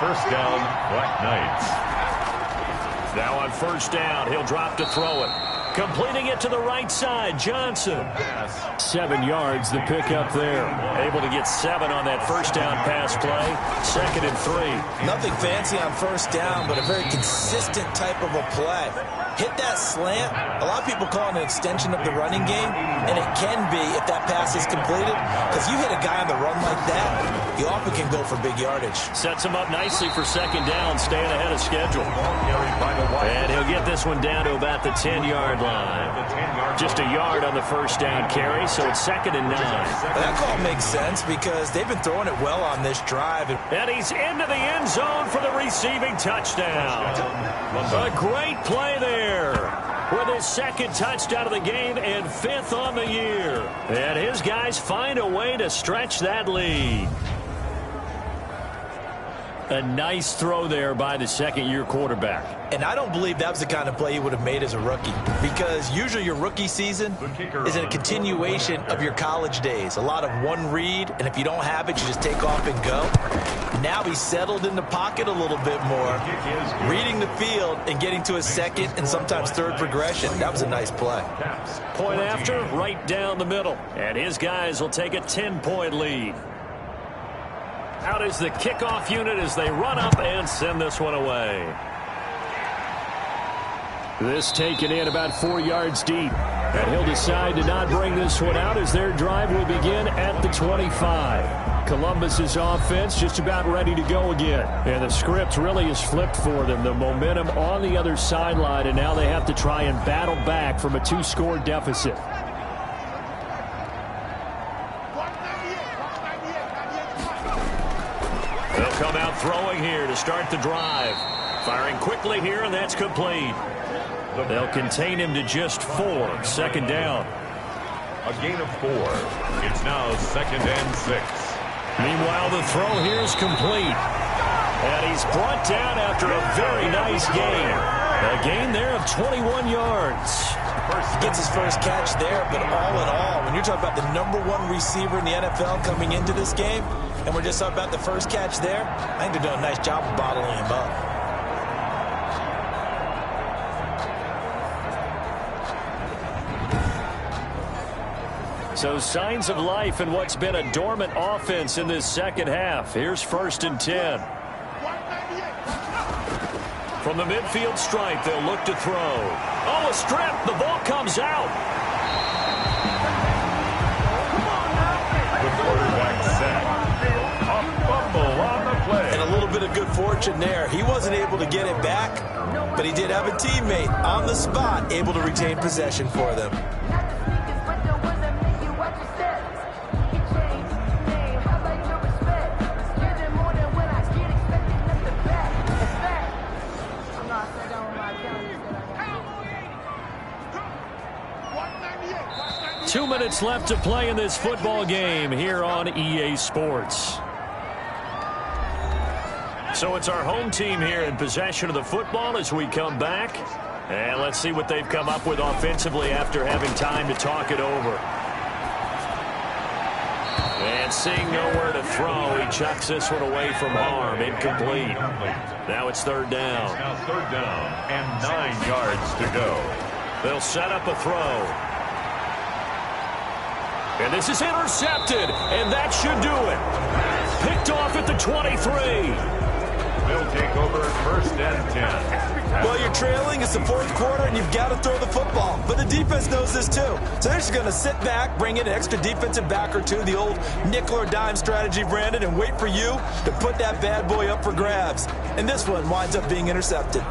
1st down, Black Knights. Now on 1st down, he'll drop to throw it. Completing it to the right side, Johnson. 7 yards, the pickup there. Able to get 7 on that 1st down pass play. 2nd and 3. Nothing fancy on 1st down, but a very consistent type of a play. Hit that slant. A lot of people call it an extension of the running game, and it can be if that pass is completed, because you hit a guy on the run like that, you often can go for big yardage. Sets him up nicely for 2nd down, staying ahead of schedule. And he'll get this one down to about the 10-yard line. Just a yard on the 1st down carry, so it's 2nd and 9. That call makes sense because they've been throwing it well on this drive. And he's into the end zone for the receiving touchdown. A great play there with his 2nd touchdown of the game and 5th on the year. And his guys find a way to stretch that lead. A nice throw there by the 2nd-year quarterback. And I don't believe that was the kind of play he would have made as a rookie, because usually your rookie season is a continuation of your college days. A lot of one read, and if you don't have it, you just take off and go. Now he's settled in the pocket a little bit more, reading the field and getting to his 2nd and sometimes 3rd progression. That was a nice play. Point after, right down the middle. And his guys will take a 10-point lead. Out is the kickoff unit as they run up and send this one away. This taken in about 4 yards deep. And he'll decide to not bring this one out as their drive will begin at the 25. Columbus's offense just about ready to go again. And the script really is flipped for them. The momentum on the other sideline, and now they have to try and battle back from a 2-score deficit. They'll come out throwing here to start the drive. Firing quickly here, and that's complete. They'll contain him to just 4. 2nd down. A gain of 4. It's now 2nd and 6. Meanwhile, the throw here is complete. And he's brought down after a very nice gain. A gain there of 21 yards. Gets his first catch there, but all in all, when you're talking about the #1 receiver in the NFL coming into this game, and we're just talking about the first catch there, I think they're doing a nice job of bottling him up. So signs of life in what's been a dormant offense in this 2nd half. Here's 1st and 10. From the midfield stripe, they'll look to throw. Oh, a strip. The ball comes out. The quarterback set. A fumble on the play. And a little bit of good fortune there. He wasn't able to get it back, but he did have a teammate on the spot able to retain possession for them. Two minutes left to play in this football game here on EA Sports. So it's our home team here in possession of the football as we come back. And let's see what they've come up with offensively after having time to talk it over. And seeing nowhere to throw, he chucks this one away from harm. Incomplete. Now it's third down. Now third down and 9 yards to go. They'll set up a throw. And this is intercepted, and that should do it. Picked off at the 23. They'll take over first and 10. Well, you're trailing. It's the fourth quarter, and you've got to throw the football. But the defense knows this, too. So they're just going to sit back, bring in an extra defensive back or two, the old nickel or dime strategy, Brandon, and wait for you to put that bad boy up for grabs. And this one winds up being intercepted.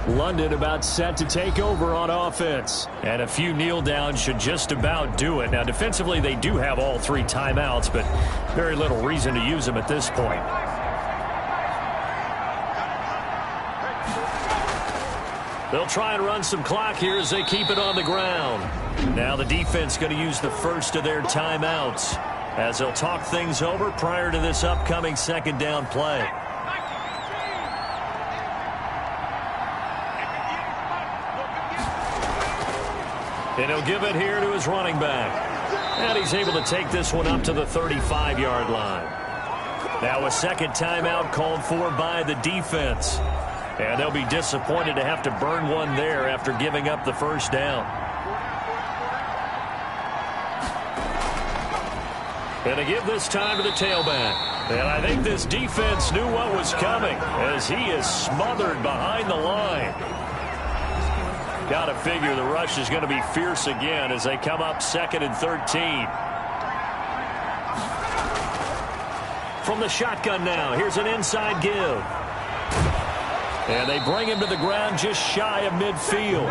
London about set to take over on offense. And a few kneel downs should just about do it. Now, defensively, they do have all 3 timeouts, but very little reason to use them at this point. They'll try and run some clock here as they keep it on the ground. Now the defense going to use the first of their timeouts as they'll talk things over prior to this upcoming second down play. And he'll give it here to his running back. And he's able to take this one up to the 35-yard line. Now a second timeout called for by the defense. And they'll be disappointed to have to burn one there after giving up the first down. And to give this time to the tailback. And I think this defense knew what was coming as he is smothered behind the line. Got to figure the rush is going to be fierce again as they come up 2nd and 13. From the shotgun now, here's an inside give. And they bring him to the ground just shy of midfield.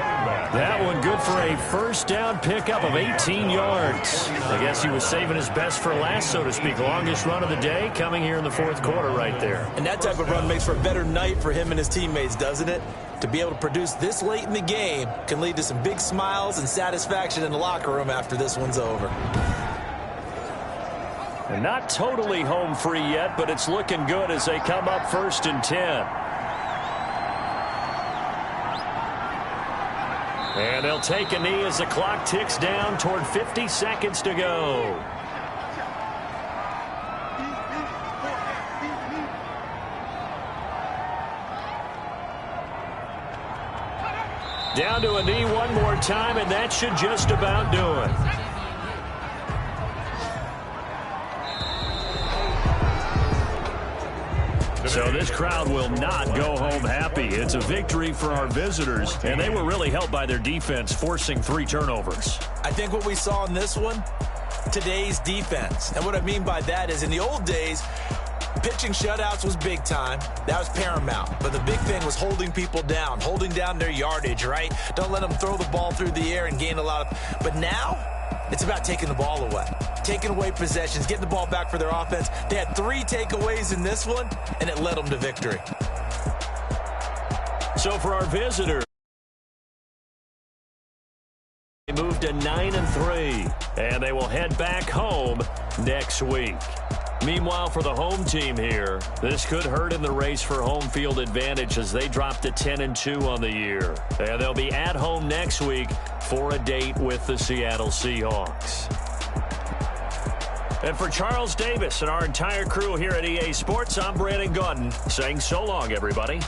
That one good for a first down pickup of 18 yards. I guess he was saving his best for last, so to speak. Longest run of the day coming here in the fourth quarter right there. And that type of run makes for a better night for him and his teammates, doesn't it? To be able to produce this late in the game can lead to some big smiles and satisfaction in the locker room after this one's over. And not totally home free yet, but it's looking good as they come up 1st and 10. And they'll take a knee as the clock ticks down toward 50 seconds to go. Down to a knee one more time, and that should just about do it. So this crowd will not go home happy. It's a victory for our visitors, and they were really helped by their defense, forcing 3 turnovers. I think what we saw in this one, today's defense. And what I mean by that is in the old days, pitching shutouts was big time. That was paramount. But the big thing was holding people down, holding down their yardage, right? Don't let them throw the ball through the air and gain a lot of... But now, it's about taking the ball away. Taking away possessions, getting the ball back for their offense. They had 3 takeaways in this one, and it led them to victory. So for our visitors, they moved to 9-3, and they will head back home next week. Meanwhile, for the home team here, this could hurt in the race for home field advantage as they drop to 10-2 on the year. And they'll be at home next week for a date with the Seattle Seahawks. And for Charles Davis and our entire crew here at EA Sports, I'm Brandon Gaudin saying so long, everybody.